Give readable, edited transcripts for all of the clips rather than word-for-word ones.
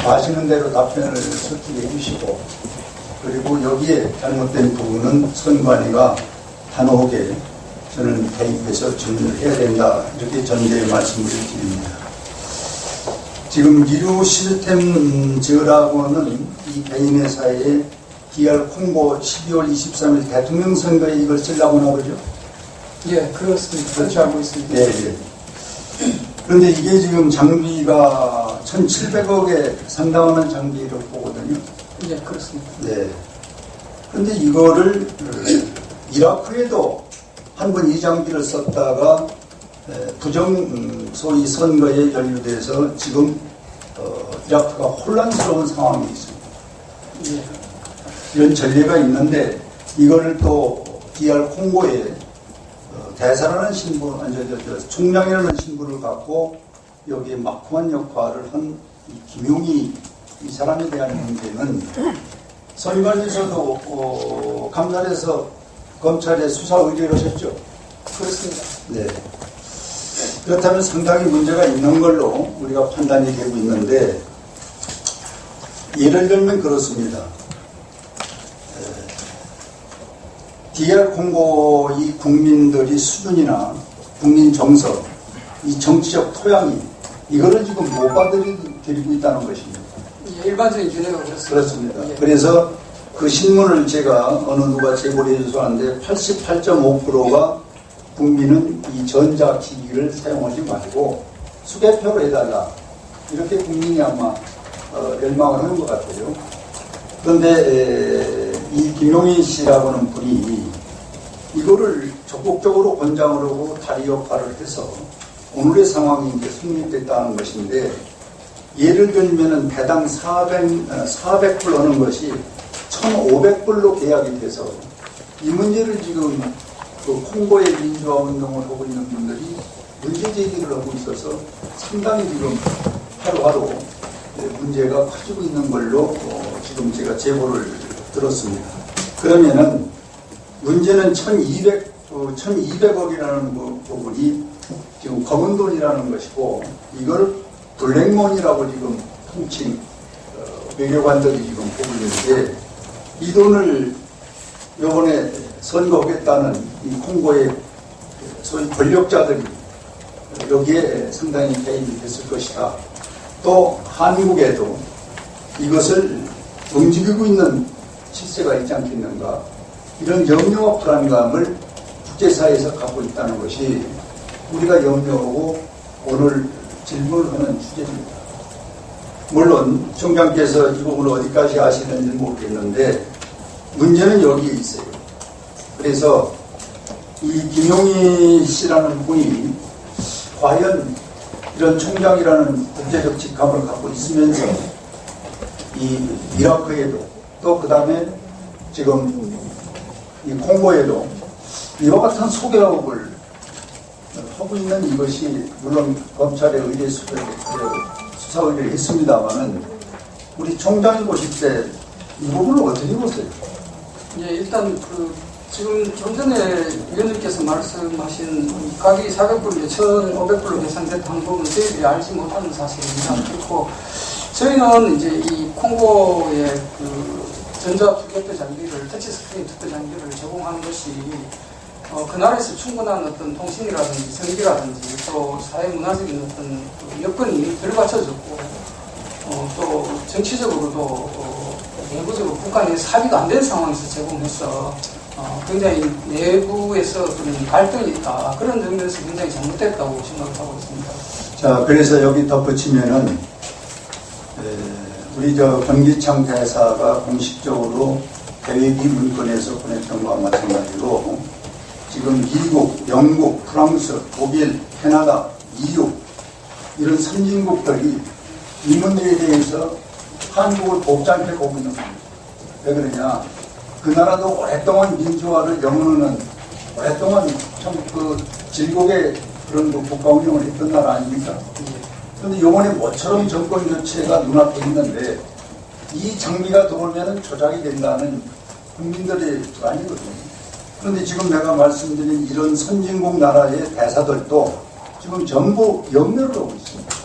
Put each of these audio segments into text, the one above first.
아시는 대로 답변을 솔직히 해주시고, 그리고 여기에 잘못된 부분은 선관위가 단호하게 저는 대입해서 질문을 해야 된다, 이렇게 전제의 말씀을 드립니다. 지금 이루 시스템 저라고는 이 개인회사의 DR 콩고 12월 23일 대통령 선거에 이걸 쓰려고 나오죠? 예, 그렇습니다. 그렇게 알고 있습니다. 네, 네. 그런데 이게 지금 장비가 1,700억에 상당하는 장비를 보거든요. 예, 그렇습니다. 네. 그런데 이거를 이라크에도 한 번 이 장비를 썼다가 소위 선거에 연루돼서 지금 이라크가 혼란스러운 상황이 있습니다. 예. 이런 전례가 있는데 이거를 또 DR 콩고에 대사라는 신분, 총장이라는 신분을 갖고 여기에 막후한 역할을 한 김용희 이 사람에 대한 문제는 선관위에서도 감찰에서 검찰에 수사 의뢰를 하셨죠. 그렇습니다. 네. 그렇다면 상당히 문제가 있는 걸로 우리가 판단이 되고 있는데, 예를 들면 그렇습니다. DR 콩고 이 국민들이 수준이나 국민 정서, 이 정치적 토양이 이거를 지금 못 받아들이고 있다는 것입니다. 예, 일반적인 윤회가 그렇습니다. 그렇습니다. 예. 그래서 그 신문을 제가 어느 누가 제보를 해줘서 하는데 88.5%가 국민은 이 전자기기를 사용하지 말고 수개표로 해달라, 이렇게 국민이 아마 열망을 하는 것 같아요. 그런데 이 김용희 씨라고는 분이 이거를 적극적으로 권장을 하고 다리 역할을 해서 오늘의 상황이 이제 성립됐다는 것인데, 예를 들면은 배당 400불 하는 것이 1,500불로 계약이 돼서 이 문제를 지금 그 콩고의 민주화 운동을 하고 있는 분들이 문제 제기를 하고 있어서 상당히 지금 하루하루 문제가 커지고 있는 걸로 지금 제가 제보를 들었습니다. 그러면은 문제는 1,200억이라는 부분이 지금 검은 돈이라는 것이고, 이걸 블랙머니라고 지금 통칭 외교관들이 지금 보고 있는데, 이 돈을 이번에 선거하겠다는 이 콩고의 소위 권력자들이 여기에 상당히 개입이 됐을 것이다. 또 한국에도 이것을 움직이고 있는 실세가 있지 않겠는가, 이런 염려와 불안감을 국제사회에서 갖고 있다는 것이 우리가 염려하고 오늘 질문하는 주제입니다. 물론 총장께서 이 부분을 어디까지 아시는지 모르겠는데 문제는 여기에 있어요. 그래서 이 김용희 씨라는 분이 과연 이런 총장이라는 국제적 직함을 갖고 있으면서 이 이라크에도 또 그 다음에 지금 이 콩고에도 이와 같은 소개업을 하고 있는 이것이, 물론 검찰에 의뢰 수사 의뢰를 했습니다만은 우리 총장이 보실 때 이 부분을 어떻게 보세요? 예, 일단 지금 좀 전에 위원님께서 말씀하신 가격이 400불, 1,500불로 계산됐다는 부분 저희들이 알지 못하는 사실입니다. 그리고 저희는 이제 이 콩고의 전자 투표표 장비를, 터치스크린 투표 장비를 제공하는 것이 그 나라에서 충분한 어떤 통신이라든지 전기라든지 또 사회문화적인 어떤 여건이 들받쳐졌고 또 정치적으로도 내부적으로 국가 내 합의가 안 된 상황에서 제공해서 굉장히 내부에서 그런 갈등이 있다, 그런 점에서 굉장히 잘못됐다고 생각을 하고 있습니다. 자, 그래서 여기 덧붙이면은 우리 변기창 대사가 공식적으로 대외기 문건에서 보냈던 것과 마찬가지로 지금 미국, 영국, 프랑스, 독일, 캐나다, EU 이런 선진국들이 이 문제에 대해서 한국을 곱지 않게 보고 있는 겁니다. 왜 그러냐? 그 나라도 오랫동안 민주화를 영원하는, 오랫동안 참 질곡의 그런 국가 운영을 했던 나라 아닙니까? 그런데 이번에 모처럼 정권 교체가 눈앞에 있는데 이 장비가 들어오면 조작이 된다는 국민들의 불안이거든요. 그런데 지금 내가 말씀드린 이런 선진국 나라의 대사들도 지금 전부 염려를 하고 있습니다.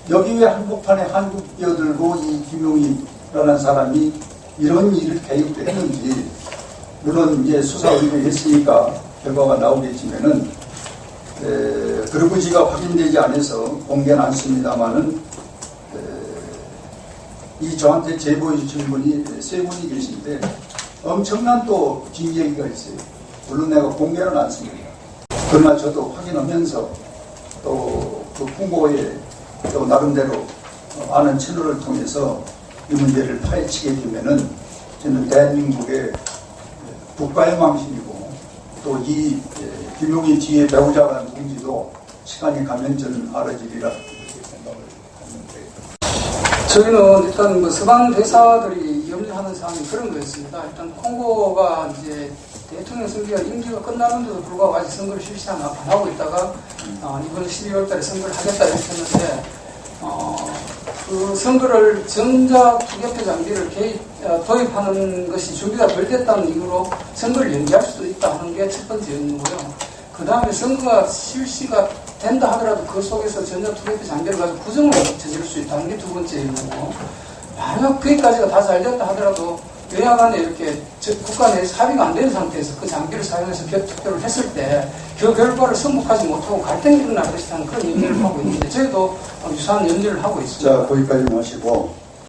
여기 왜 한복판에 한국 끼어들고 이 김용희라는 사람이 이런 일을 개입을 했는지, 물론 이제 수사 의뢰 했으니까 결과가 나오겠지만은, 그러고지가 확인되지 않아서 공개는 않습니다만은, 이 저한테 제보해 주신 분이 세 분이 계신데, 엄청난 또 뒷얘기가 있어요. 물론 내가 공개는 않습니다. 그러나 저도 확인하면서 또 그 홍보에 또 나름대로 아는 채널을 통해서 이 문제를 파헤치게 되면은 저는 대한민국의 국가의 망신이고 또 이 김용희 뒤에 배우자가 누군지도 시간이 가면 저는 알아지리라 이렇게 생각을 하는데, 저희는 일단 뭐 서방 대사들이 염려하는 사항이 그런 거였습니다. 일단 콩고가 이제 대통령 선거가 임기가 끝나는데도 불구하고 아직 선거를 실시하나 안 하고 있다가 이번 12월 달에 선거를 하겠다 이렇게 했는데, 그 선거를 전자투개표 장비를 도입하는 것이 준비가 덜 됐다는 이유로 선거를 연기할 수도 있다 하는 게 첫 번째 이유고요. 그 다음에 선거가 실시가 된다 하더라도 그 속에서 전자투개표 장비를 가지고 부정을 저지를 수 있다는 게 두 번째 이유고, 만약 거기까지가 다 잘 됐다 하더라도 여야 간에 이렇게 국가 내에서 합의가 안 된 상태에서 그 장비를 사용해서 투표를 했을 때 그 결과를 승복하지 못하고 갈등이 일어날 것이라는 그런 염려를 하고 있는데, 저희도 유사한 염려를 하고 있습니다. 자, 거기까지 마시고